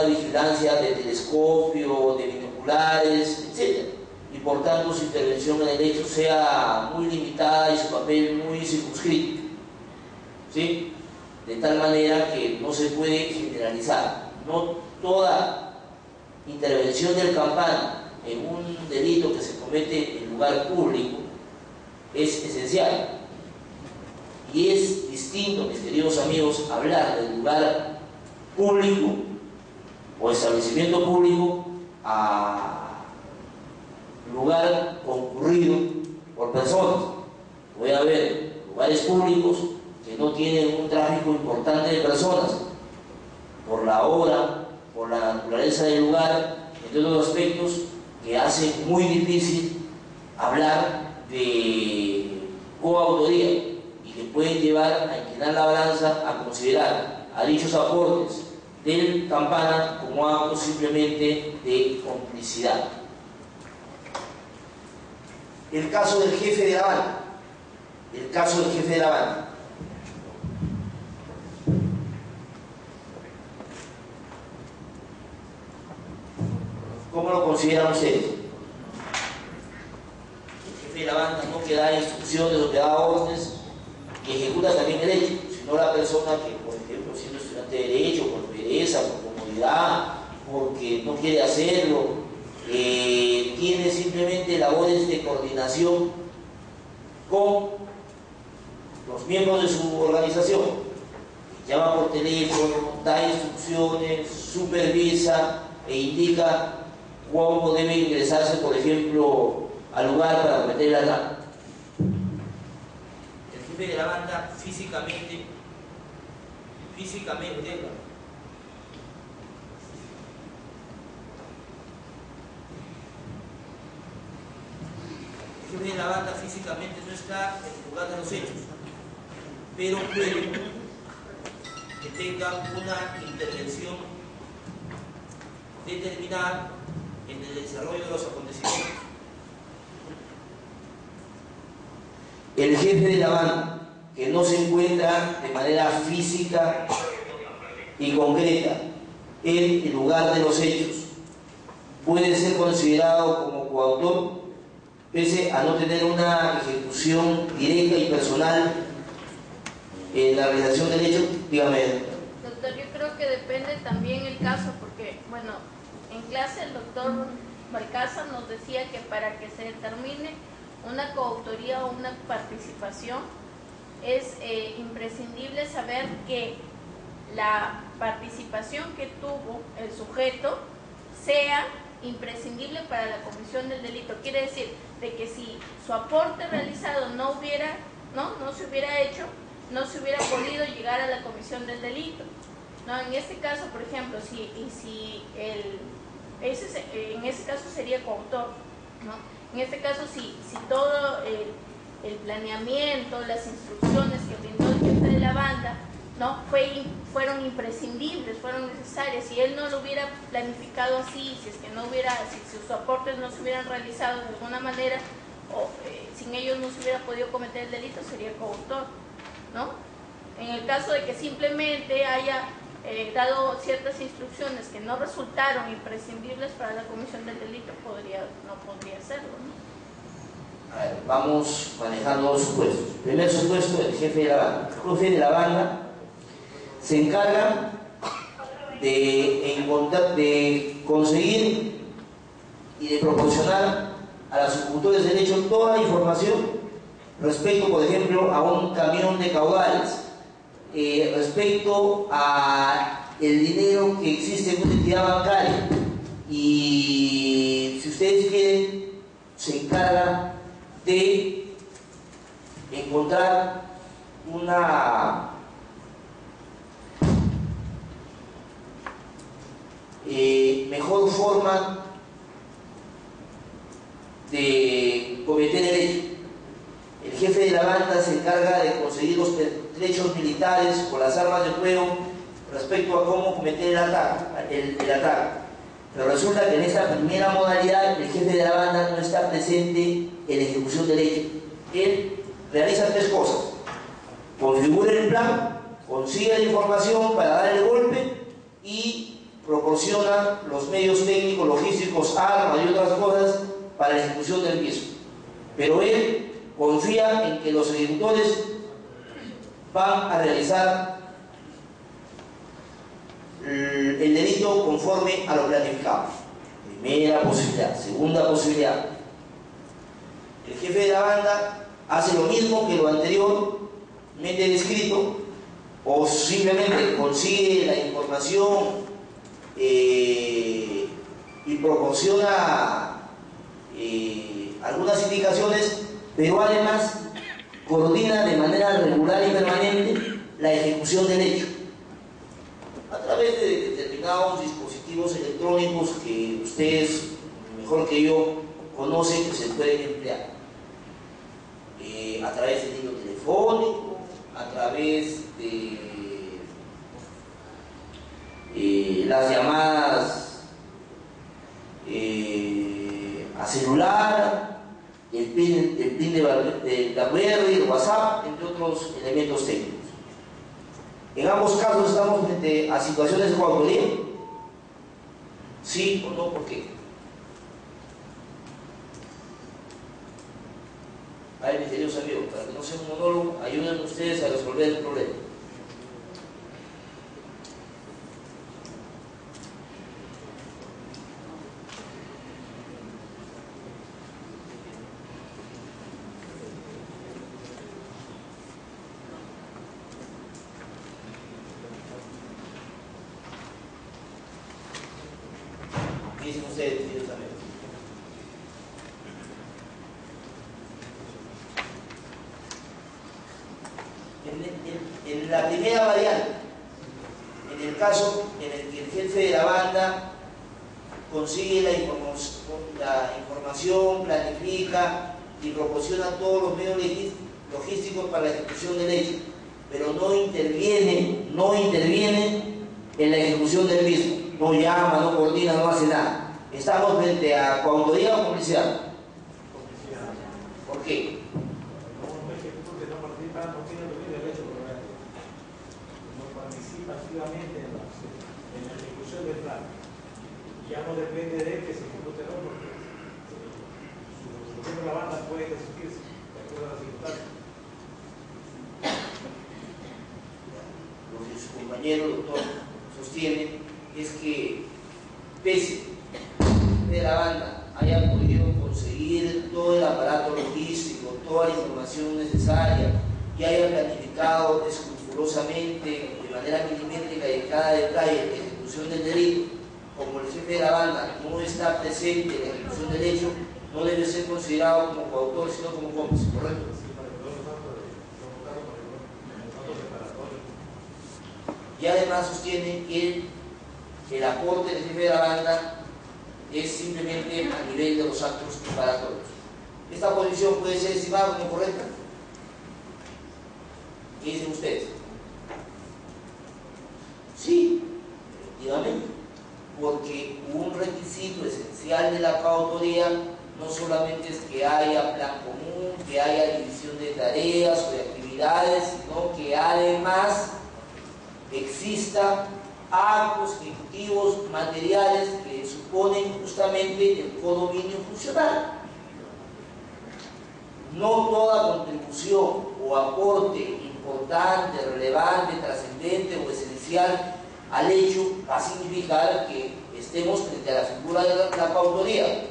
vigilancia de telescopio, de binoculares, etc. Y por tanto su intervención en el hecho sea muy limitada y su papel muy circunscrito, ¿sí? De tal manera que no se puede generalizar. No toda intervención del campana en un delito que se comete en lugar público es esencial. Y es distinto, mis queridos amigos, hablar del lugar público o establecimiento público a lugar concurrido por personas. Puede haber lugares públicos que no tienen un tráfico importante de personas por la hora, por la naturaleza del lugar, entre otros aspectos que hacen muy difícil hablar de coautoría y que pueden llevar a inclinar la balanza a considerar a dichos aportes del campana como acto simplemente de complicidad. El caso del jefe de la banda. El caso del jefe de la banda. ¿Cómo lo consideran ustedes? El jefe de la banda no que da instrucciones o que da órdenes y ejecuta también el hecho, sino la persona que, por ejemplo, siendo estudiante de derecho, por pereza, por comodidad, porque no quiere hacerlo, tiene simplemente labores de coordinación con los miembros de su organización, llama por teléfono, da instrucciones, supervisa e indica cómo debe ingresarse, por ejemplo, al lugar para cometer el atraco. El jefe de la banda físicamente el jefe de la banda físicamente no está en el lugar de los hechos, pero puede que tenga una intervención determinada en el desarrollo de los acontecimientos. El jefe de la banda que no se encuentra de manera física y concreta en el lugar de los hechos puede ser considerado como coautor pese a no tener una ejecución directa y personal en la realización del hecho. Dígame. Doctor, yo creo que depende también el caso, porque, bueno, en clase el doctor Balcázar nos decía que para que se determine una coautoría o una participación es imprescindible saber que la participación que tuvo el sujeto sea imprescindible para la comisión del delito. Quiere decir de que si su aporte realizado no se hubiera hecho, no se hubiera podido llegar a la comisión del delito, ¿no? En este caso, por ejemplo, en ese caso sería coautor, ¿no? En este caso, si todo el planeamiento, las instrucciones que brindó el jefe de la banda, ¿no? fueron imprescindibles, fueron necesarias, si él no lo hubiera planificado así, si sus aportes no se hubieran realizado de alguna manera, o sin ellos no se hubiera podido cometer el delito, sería coautor, ¿no? En el caso de que simplemente haya dado ciertas instrucciones que no resultaron imprescindibles para la comisión del delito, no podría hacerlo, ¿no? A ver, vamos manejando dos supuestos. Primer supuesto, el jefe de la banda. El jefe de la banda se encarga de conseguir y de proporcionar a los ejecutores del hecho toda la información respecto, por ejemplo, a un camión de caudales, respecto a el dinero que existe en una entidad bancaria, y si ustedes quieren, se encarga de encontrar una mejor forma de cometer el hecho. El jefe de la banda se encarga de conseguir los pertrechos militares o las armas de fuego respecto a cómo cometer el ataque. Pero resulta que en esta primera modalidad el jefe de la banda no está presente en la ejecución del hecho. Él realiza tres cosas: configura el plan, consigue la información para dar el golpe y proporciona los medios técnicos, logísticos, armas y otras cosas para la ejecución del mismo. Pero él confía en que los ejecutores van a realizar el delito conforme a lo planificado. Primera posibilidad. Segunda posibilidad: el jefe de la banda hace lo mismo que lo anteriormente descrito, o simplemente consigue la información y proporciona algunas indicaciones, pero además coordina de manera regular y permanente la ejecución del hecho a través de determinados dispositivos electrónicos que ustedes mejor que yo conocen que se pueden emplear, a través del hilo telefónico, a través de las llamadas a celular, el PIN de BlackBerry, el WhatsApp, entre otros elementos técnicos. En ambos casos estamos frente a situaciones de coautoría. ¿Sí o no? ¿Por qué? A ver, mis queridos amigos, para que no sea un monólogo, ayuden ustedes a resolver el problema. Dicen ustedes, queridos amigos. En la primera variante, en el caso en el que el jefe de la banda consigue la información, planifica y proporciona todos los medios logísticos para la ejecución del hecho, pero no interviene en la ejecución del mismo, no llama, no coordina, no hace nada. Estamos frente a coautoría o complicidad. ¿Por qué? Activamente en la ejecución del plan. Ya no depende de él que se ejecute o no, porque su ejecución de la banda puede resistirse de acuerdo a las circunstancias. Lo que su compañero doctor sostiene es que pese de la banda haya podido conseguir todo el aparato logístico, toda la información necesaria y haya planificado escrupulosamente de manera milimétrica y en cada detalle la ejecución del delito, como el jefe de la banda no está presente en la ejecución del hecho, no debe ser considerado como coautor, sino como cómplice, ¿correcto? Y además sostiene que el aporte del jefe de la banda es simplemente a nivel de los actos preparatorios. ¿Esta posición puede ser estimada como correcta? ¿Qué dicen ustedes? Sí, efectivamente, porque un requisito esencial de la coautoría no solamente es que haya plan común, que haya división de tareas o de actividades, sino que además exista actos ejecutivos materiales que suponen justamente el codominio funcional. No toda contribución o aporte importante, relevante, trascendente o esencial al hecho va a significar que estemos frente a la figura de la coautoría.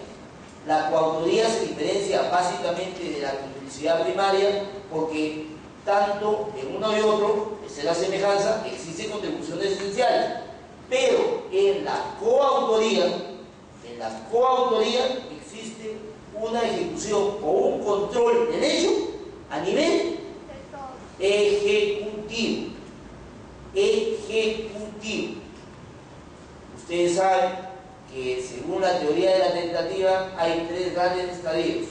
La coautoría se diferencia básicamente de la complicidad primaria porque tanto en uno y otro, esta es la semejanza, existen contribuciones esenciales, pero en la coautoría existe una ejecución o un control del hecho a nivel ejecutivo. Ustedes saben que según la teoría de la tentativa hay tres grandes estadios: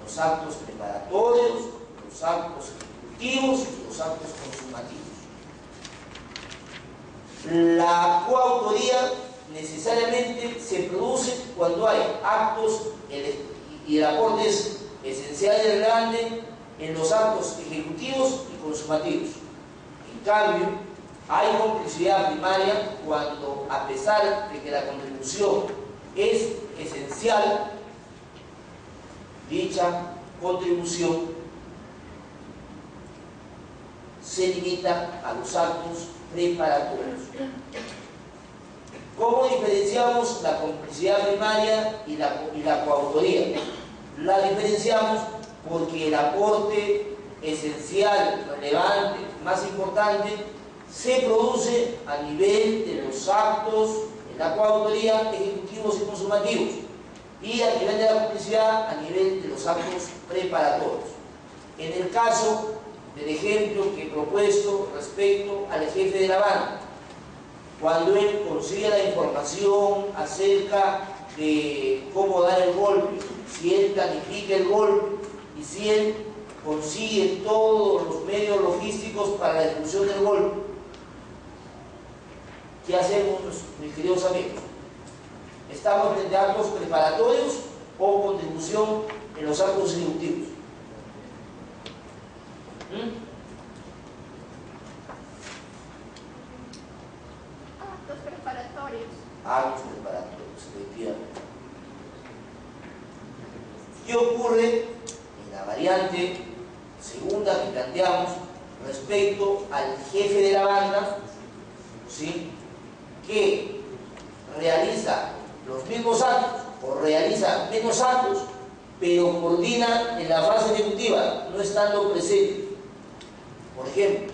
los actos preparatorios, los actos ejecutivos y los actos consumativos. La coautoría necesariamente se produce cuando hay actos y el aporte es esencial y relevante en los actos ejecutivos y consumativos. En cambio, Hay complicidad primaria cuando, a pesar de que la contribución es esencial, dicha contribución se limita a los actos preparatorios. ¿Cómo diferenciamos la complicidad primaria y la coautoría? La diferenciamos porque el aporte esencial, relevante, más importante, se produce a nivel de los actos en la coautoría, ejecutivos y consumativos, y a nivel de la complicidad, a nivel de los actos preparatorios. En el caso del ejemplo que he propuesto respecto al jefe de la banda, cuando él consigue la información acerca de cómo dar el golpe, si él planifica el golpe y si él consigue todos los medios logísticos para la ejecución del golpe, ¿qué hacemos, mis queridos amigos? ¿Estamos frente a actos preparatorios o contribución en los actos ejecutivos? Actos preparatorios. Actos preparatorios, efectivamente. ¿Qué ocurre en la variante segunda que planteamos respecto al jefe de la banda, ¿sí?, que realiza los mismos actos o realiza menos actos, pero coordina en la fase ejecutiva, no estando presente? Por ejemplo,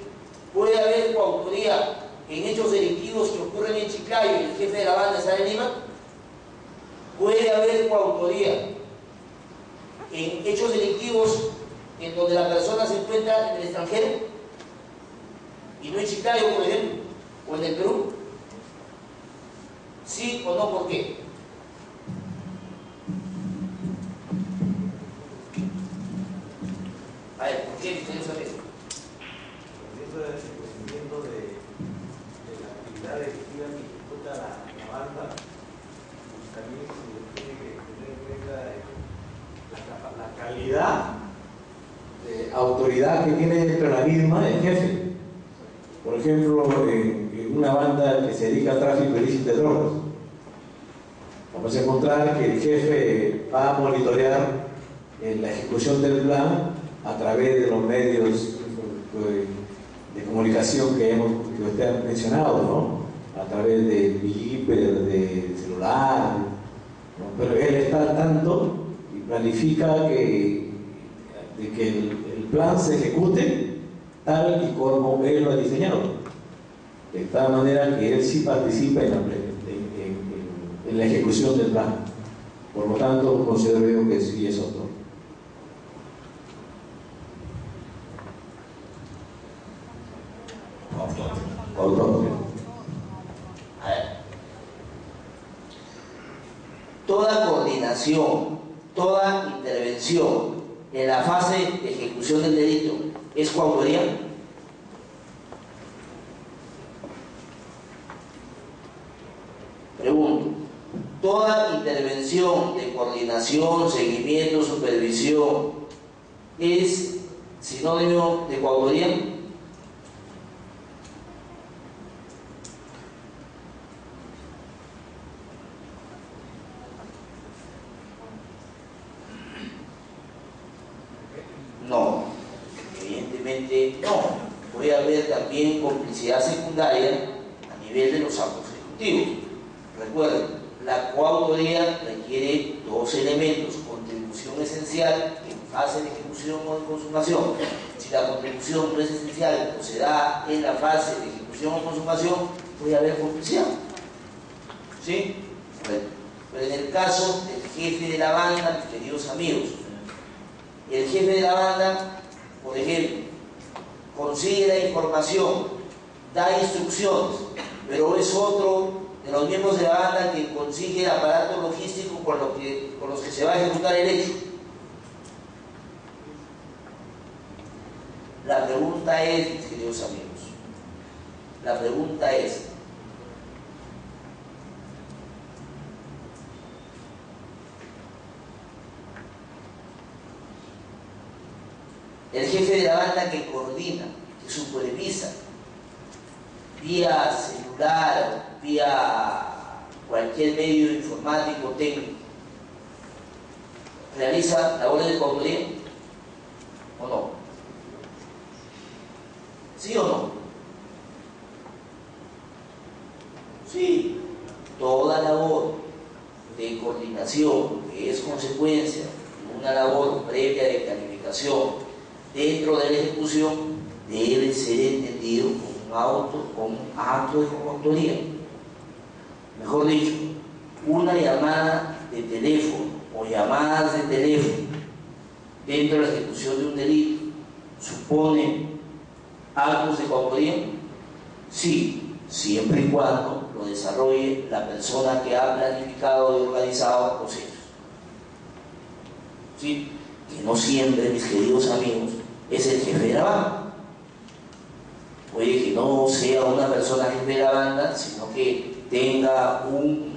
puede haber coautoría en hechos delictivos que ocurren en Chiclayo y el jefe de la banda está en Lima. Puede haber coautoría en hechos delictivos en donde la persona se encuentra en el extranjero y no en Chiclayo, por ejemplo, o en el Perú. ¿Sí o no? ¿Por qué? A ver, ¿por qué ustedes saben eso? Eso es el conocimiento de la actividad ejecutiva que ejecuta la banda, pues también se tiene que tener en cuenta la calidad de autoridad que tiene dentro de la misma el jefe. Por ejemplo, en una banda que se dedica al tráfico ilícito de drogas, vamos a encontrar que el jefe va a monitorear la ejecución del plan a través de los medios de comunicación que usted ha mencionado, ¿no? A través de hiper, de celular, ¿no? Pero él está al tanto y planifica que el plan se ejecute tal y como él lo ha diseñado, de tal manera que él sí participa en la ejecución del plan. Por lo tanto, considero yo que sí es autor. Autor. A ver. Toda coordinación, toda intervención en la fase de ejecución del delito es coautoría. Pregunto, ¿toda intervención de coordinación, seguimiento, supervisión es sinónimo de coautoría? No, evidentemente no. Puede haber también complicidad secundaria a nivel de los actos ejecutivos. Recuerden, la coautoría requiere dos elementos: contribución esencial en fase de ejecución o de consumación. Si la contribución no es esencial o se da en la fase de ejecución o consumación, puede haber complicidad. ¿Sí? Bueno, pero en el caso del jefe de la banda, mis queridos amigos, el jefe de la banda, por ejemplo, consigue la información, da instrucciones, pero es otro de los miembros de la banda que consigue el aparato logístico con los que se va a ejecutar el hecho. La pregunta es, mis queridos amigos, la pregunta es: el jefe de la banda que coordina, que supervisa vía celular, vía cualquier medio informático técnico, realiza labores de coautoría o no? ¿Sí o no? Sí, toda labor de coordinación que es consecuencia de una labor previa de planificación dentro de la ejecución debe ser entendido como un acto de coautoría. Mejor dicho, una llamada de teléfono o llamadas de teléfono dentro de la ejecución de un delito supone actos de coautoría. Sí, siempre y cuando lo desarrolle la persona que ha planificado y organizado los hechos. ¿Sí? Que no siempre, mis queridos amigos, es el jefe de la banda. Puede que no sea una persona jefe de la banda, sino que tenga un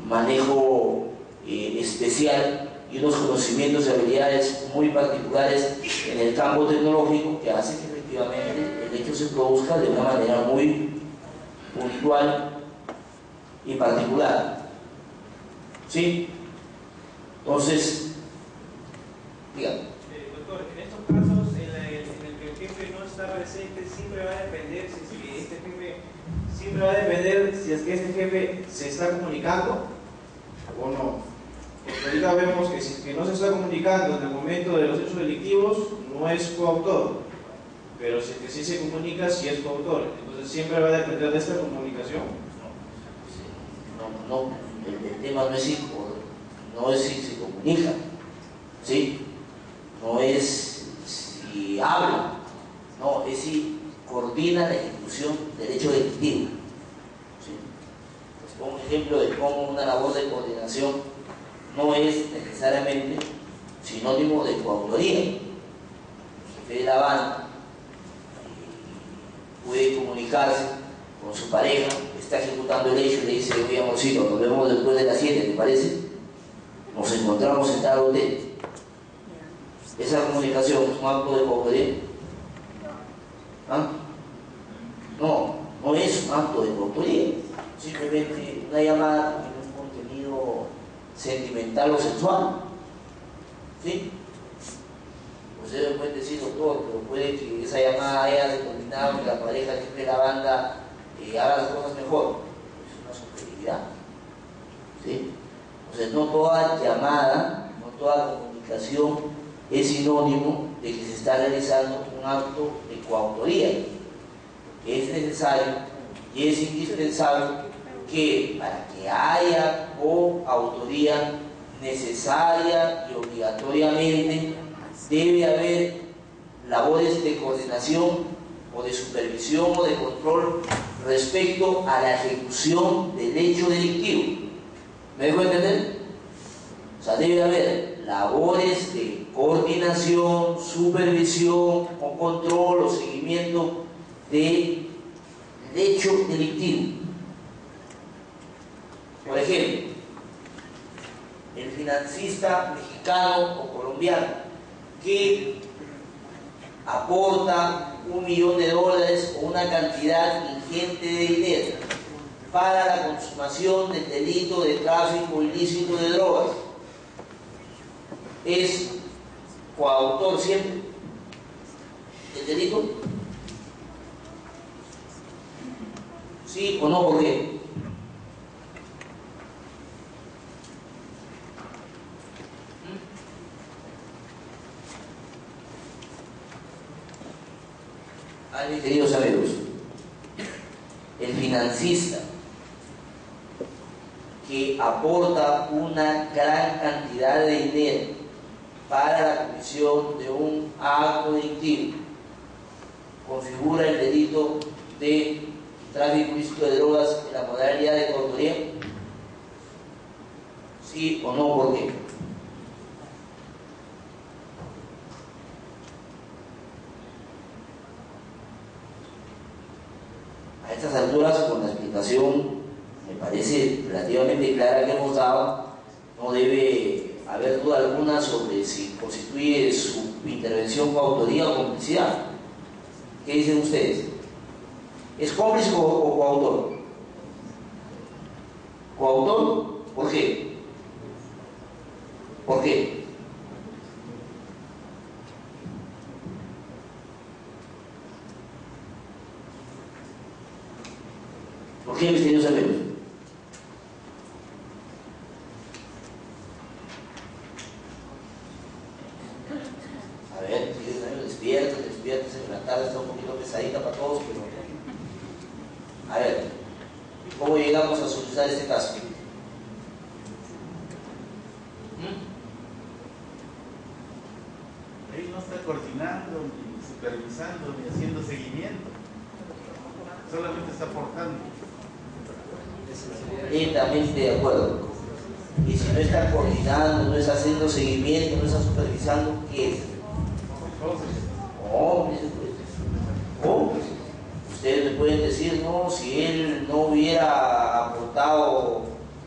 manejo especial y unos conocimientos y habilidades muy particulares en el campo tecnológico que hace que efectivamente el hecho se produzca de una manera muy puntual y particular. ¿Sí? Entonces, dígame. Doctor, en estos casos en el que el jefe no está presente, siempre va a depender si es que este jefe se está comunicando o no. Porque ahorita vemos que si no se está comunicando en el momento de los hechos delictivos, no es coautor. Pero si es que sí se comunica, sí es coautor. Entonces siempre va a depender de esta comunicación. No, el tema no es si se comunica, ¿sí? No es si habla, no, es si coordina la ejecución del hecho delictivo. ¿Sí? Pues pongo un ejemplo de cómo una labor de coordinación no es necesariamente sinónimo de coautoría. El jefe de la banda puede comunicarse con su pareja, está ejecutando el hecho y le dice: oye, amorcito, nos vemos después de las 7, ¿te parece? Nos encontramos en tal hotel. ¿Esa comunicación es un acto de coautoría? ¿Ah? No es un acto de coautoría. Simplemente una llamada con un contenido sentimental o sexual. ¿Sí? Ustedes pueden decir: doctor, pero puede que esa llamada haya determinado que la pareja del jefe de la banda haga las cosas mejor. Es una subjetividad. ¿Sí? Entonces, no toda llamada, no toda comunicación es sinónimo de que se está realizando un acto de coautoría. Es necesario y es indispensable que para que haya coautoría necesaria y obligatoriamente debe haber labores de coordinación o de supervisión o de control respecto a la ejecución del hecho delictivo. ¿Me dejo entender? O sea, debe haber labores de coordinación, supervisión o control o seguimiento del hecho delictivo. Por ejemplo, el financista mexicano o colombiano que aporta $1 millón o una cantidad ingente de dinero para la consumación del delito de tráfico ilícito de drogas, ¿es coautor siempre del delito? ¿Sí o no? ¿Por qué? Mis queridos amigos, el financista que aporta una gran cantidad de dinero para la comisión de un acto delictivo configura el delito de tráfico ilícito de drogas en la modalidad de coautoría. ¿Sí o no? ¿Por qué? A estas alturas, con la explicación me parece relativamente clara que hemos dado, no debe haber duda alguna sobre si constituye su intervención coautoría o complicidad. ¿Qué dicen ustedes? ¿Es cómplice o coautor? ¿Coautor? ¿Por qué? ¿Por qué? ¿Por qué, mis queridos amigos? A ver, queridos amigos, despiértense, la tarde está un poquito pesadita para todos, pero... A ver, ¿cómo llegamos a solucionar este caso? Él no está coordinando, ni supervisando, ni haciendo seguimiento. Solamente está aportando. Totalmente de acuerdo. Y si no está coordinando, no está haciendo seguimiento, no está supervisando, ¿qué es? Hombres, pues. Hombres. Ustedes me pueden decir, no, si él no hubiera aportado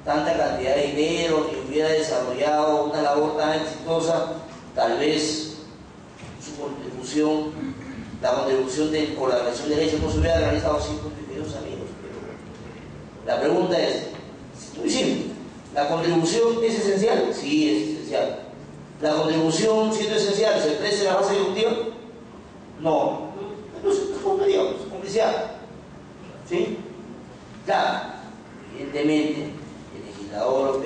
tanta cantidad de dinero, ni hubiera desarrollado una labor tan exitosa, tal vez su contribución, la contribución por la creación de derechos no se hubiera realizado así, con mis queridos amigos. Pero la pregunta es, muy simple, ¿la contribución es esencial? Sí, es esencial. ¿La contribución, siendo esencial, se precia en la base ejecutiva? No. Entonces, es complicidad. ¿Sí? Claro, evidentemente, el legislador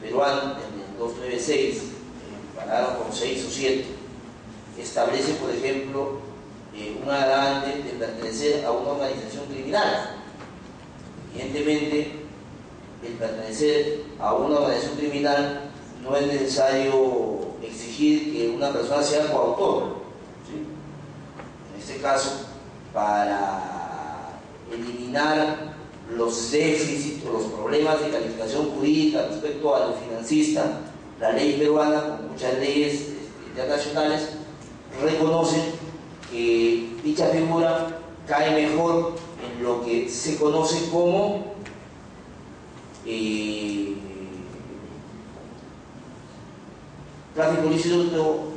peruano, en el 296, parágrafo 6 o 7, establece, por ejemplo, un agravante de pertenecer a una organización criminal. Evidentemente, el pertenecer a una organización criminal no es necesario exigir que una persona sea coautor. ¿Sí? En este caso, para eliminar los déficits o los problemas de calificación jurídica respecto a lo financista, la ley peruana, como muchas leyes internacionales, reconoce que dicha figura cae mejor en lo que se conoce como tráfico ilícito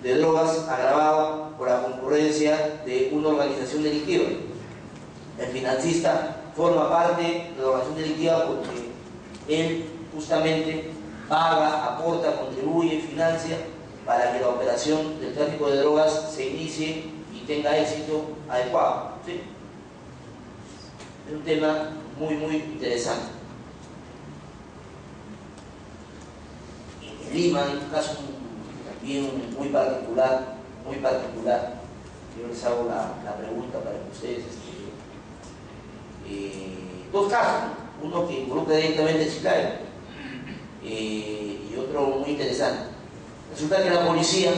de drogas agravado por la concurrencia de una organización delictiva. El financista forma parte de la organización delictiva porque él justamente paga, aporta, contribuye, financia para que la operación del tráfico de drogas se inicie y tenga éxito adecuado. ¿Sí? Es un tema muy interesante. En Lima hay un caso también muy particular. Yo les hago la pregunta para que ustedes... dos casos, uno que involucra directamente a Chiclayo y otro muy interesante. Resulta que la policía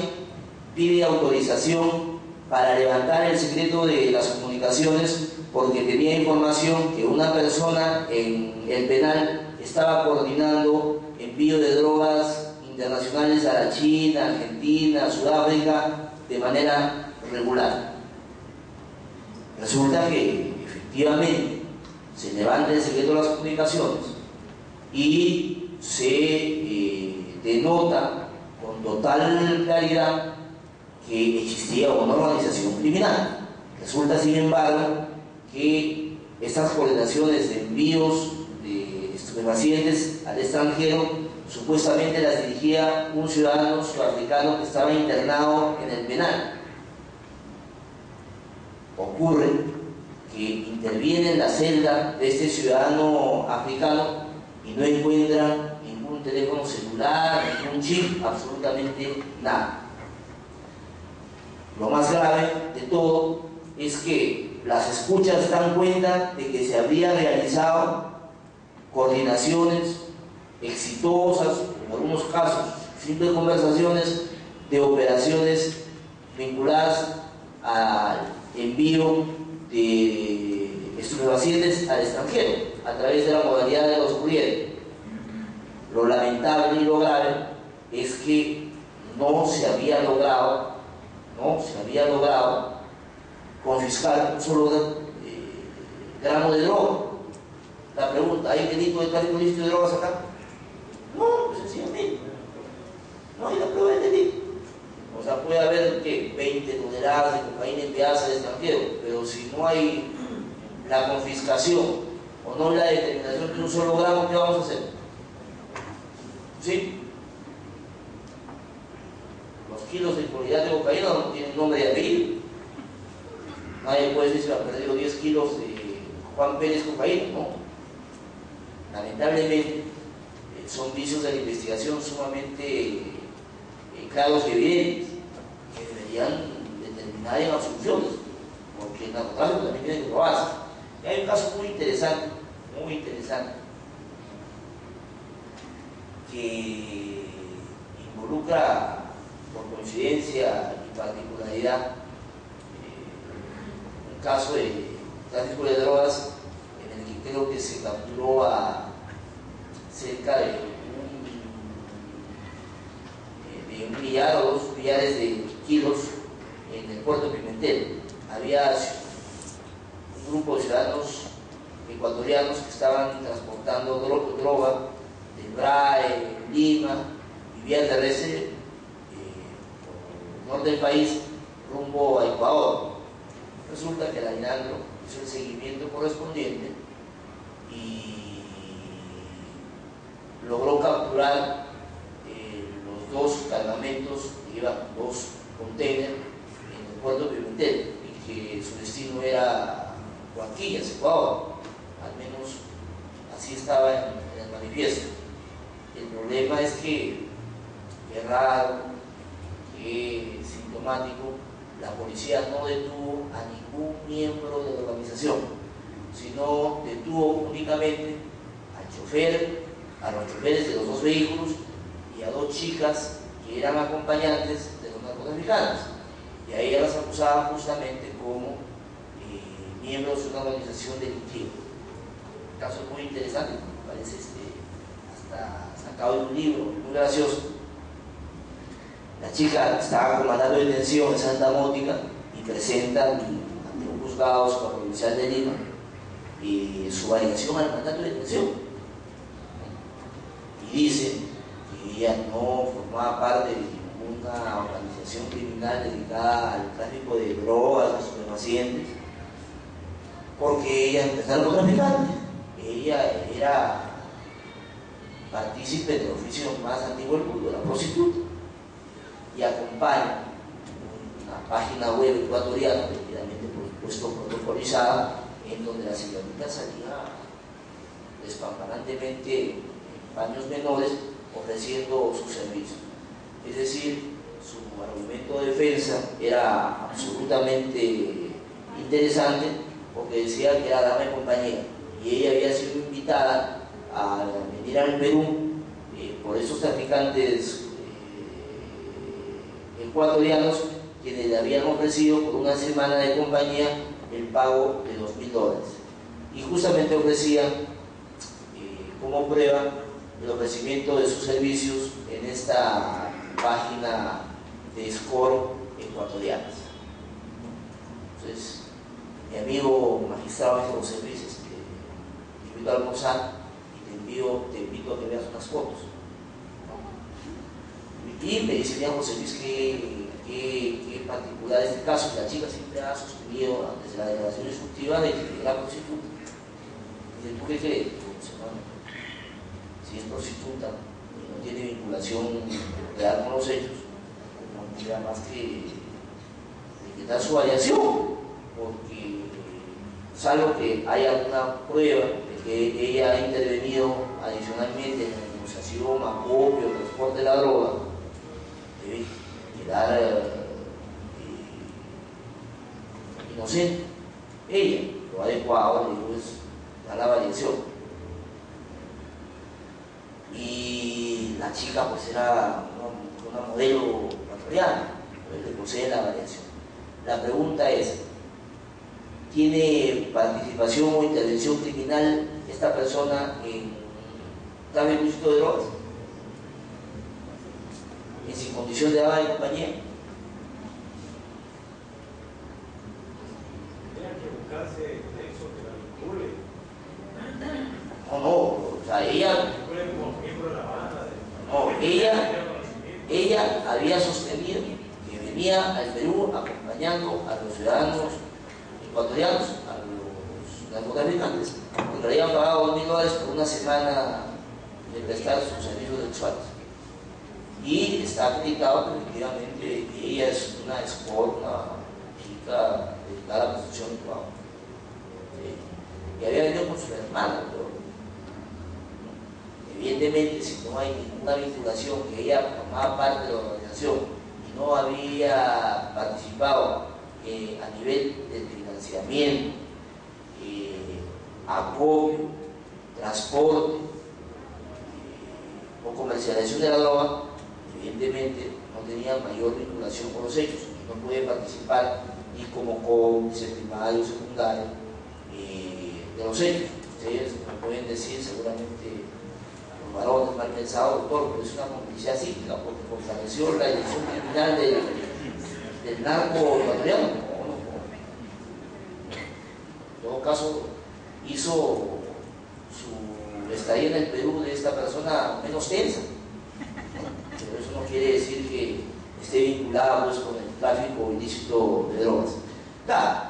pide autorización para levantar el secreto de las comunicaciones porque tenía información que una persona en el penal estaba coordinando envío de drogas internacionales a la China, Argentina, Sudáfrica de manera regular. Resulta que efectivamente se levanta el secreto de las comunicaciones y se denota con total claridad que existía una organización criminal. Resulta, sin embargo, que estas coordinaciones de envíos de estupefacientes al extranjero supuestamente las dirigía un ciudadano sudafricano que estaba internado en el penal. Ocurre que interviene en la celda de este ciudadano africano y no encuentra ningún teléfono celular, ningún chip, absolutamente nada. Lo más grave de todo es que las escuchas dan cuenta de que se habrían realizado coordinaciones exitosas, en algunos casos simples conversaciones de operaciones vinculadas al envío de estupefacientes al extranjero a través de la modalidad de los courieres. Lo lamentable y lo grave es que no se había logrado confiscar un solo gramo de droga. La pregunta, ¿hay delito de tráfico ilícito de drogas acá? No, pues sencillamente no hay la prueba de delito. O sea, puede haber ¿qué? 20 toneladas de cocaína enviadas al extranjero, pero si no hay la confiscación o no la determinación de un solo gramo, ¿qué vamos a hacer? ¿Sí? Los kilos de impunidad de cocaína no tienen nombre y apellido. Nadie puede decir que ha perdido 10 kilos de Juan Pérez cocaína, ¿no? Lamentablemente son vicios de la investigación sumamente claros y evidentes que deberían determinar en absoluciones, porque el narcotráfico también tiene que probarse. Y hay un caso muy interesante, que involucra, por coincidencia y particularidad, un caso de tráfico de drogas en el que creo que se capturó a cerca de un millar o 2 millares de kilos en el puerto de Pimentel. Había un grupo de ciudadanos ecuatorianos que estaban transportando droga del BRAE, Lima y vía terrestre por el norte del país rumbo a Ecuador. Resulta que el Aguinaldo hizo el seguimiento correspondiente y logró capturar los 2 cargamentos que iban 2 containers en el puerto de Pimentel y que su destino era Huanquillas, Ecuador. Al menos así estaba en el manifiesto. El problema es que es raro, que es sintomático, la policía no detuvo a ningún miembro de la organización, sino detuvo únicamente al chofer, a los choferes de los 2 vehículos y a 2 chicas que eran acompañantes de los narcotraficantes. Y a ellas las acusaban justamente como miembros de una organización delictiva. El caso es muy interesante, parece hasta sacado de un libro, muy gracioso. La chica estaba con mandato de detención en Santa Mónica y presenta ante un juzgado provincial de Lima su variación al mandato de detención. Y dice que ella no formaba parte de ninguna organización criminal dedicada al tráfico de drogas, de estupefacientes, porque ella es narcotraficante. Ella era partícipe del oficio más antiguo del mundo, la prostituta, y acompaña una página web ecuatoriana, debidamente por supuesto protocolizada, en donde la señorita salía despampanantemente en paños menores ofreciendo sus servicios. Es decir, su argumento de defensa era absolutamente interesante, porque decía que era dama de compañía y ella había sido invitada a venir al Perú por esos traficantes ecuatorianos, quienes le habían ofrecido por una semana de compañía el pago de $2.000, y justamente ofrecían como prueba el ofrecimiento de sus servicios en esta página de score ecuatorianas. Entonces, mi amigo magistrado José Luis, te invito a almorzar y te invito a que veas unas fotos. Y me dice, mira, José Luis, qué particular es el caso. La chica siempre ha sostenido desde la declaración instructiva de que era prostituta. Dice, ¿tú qué crees? Si es prostituta y no tiene vinculación real con los hechos, no tendría más que quitar su variación, porque salvo que haya alguna prueba de que ella ha intervenido adicionalmente en la negociación, acopio, transporte de la droga, debe quedar inocente. Ella, lo adecuado, digo, es dar la variación. Y la chica pues era una modelo ecuatoriana, pues, le posee la variación. La pregunta es, ¿tiene participación o intervención criminal esta persona en tráfico ilícito de drogas? ¿En sin condición de dama de compañía? Tiene que buscarse nexo que la vincule. No, o sea, ella... Como miembro de la banda. No, ella había sostenido que venía al Perú acompañando a los ciudadanos ecuatorianos, a los narcotraficantes, porque le habían pagado $2.000 por una semana de prestar sus servicios sexuales. Y está acreditado que efectivamente ella es una escort, una chica dedicada a la construcción y trabajo. Y había venido con su hermana, pero evidentemente si no hay ninguna vinculación, que ella formaba parte de la organización y no había participado a nivel de financiamiento, acopio, transporte o comercialización de la droga, evidentemente no tenía mayor vinculación con los hechos, no puede participar ni como cómplice primario, secundario de los hechos. Ustedes me pueden decir, seguramente los varones mal pensados, doctor, pero es una complicidad cívica porque fortaleció la dirección criminal del narco ecuatoriano. En todo caso, hizo su estadía en el Perú de esta persona menos tensa, pero eso no quiere decir que esté vinculada pues, con el tráfico ilícito de drogas. Claro,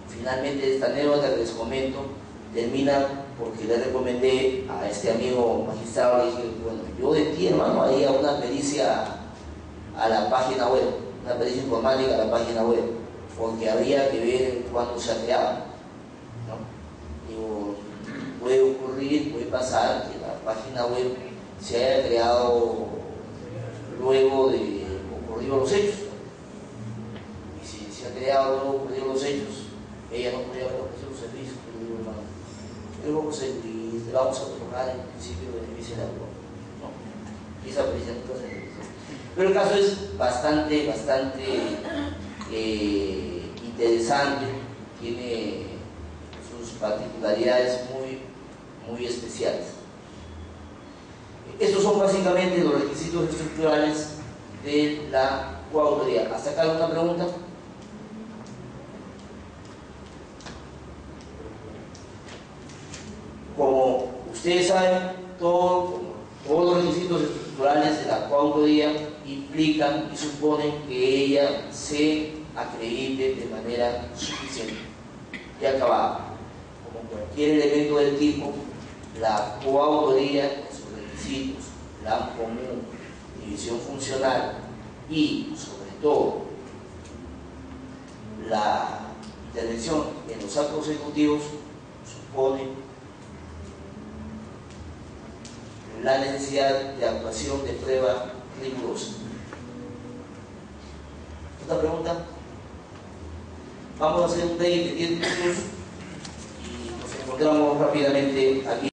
finalmente esta anécdota que les comento termina porque le recomendé a este amigo magistrado, le dije, bueno, yo de ti, hermano, haría una pericia a la página web, una pericia informática a la página web, porque habría que ver cuándo se ha creado, ¿no? Digo, puede ocurrir, puede pasar que la página web se haya creado luego de ocurridos los hechos, y si se ha creado luego de ocurridos los hechos, ella no podría haber ofrecido los servicios. Pero digo, hermano, luego le vamos a otorgar el principio de beneficio de la ley, ¿no? Y esa pericia nunca se realizó. Pero el caso es bastante interesante, tiene sus particularidades muy especiales. Estos son básicamente los requisitos estructurales de la coautoría. ¿Hasta acá alguna pregunta? Como ustedes saben, todos los requisitos estructurales de la coautoría implican y suponen que ella se acredite de manera suficiente y acabada. Como cualquier elemento del tipo, la coautoría, sus requisitos, plan común, división funcional y, sobre todo, la intervención en los actos ejecutivos supone la necesidad de actuación de prueba rigurosa. ¿Otra pregunta? Vamos a hacer un break de 10 minutos y nos encontramos rápidamente aquí.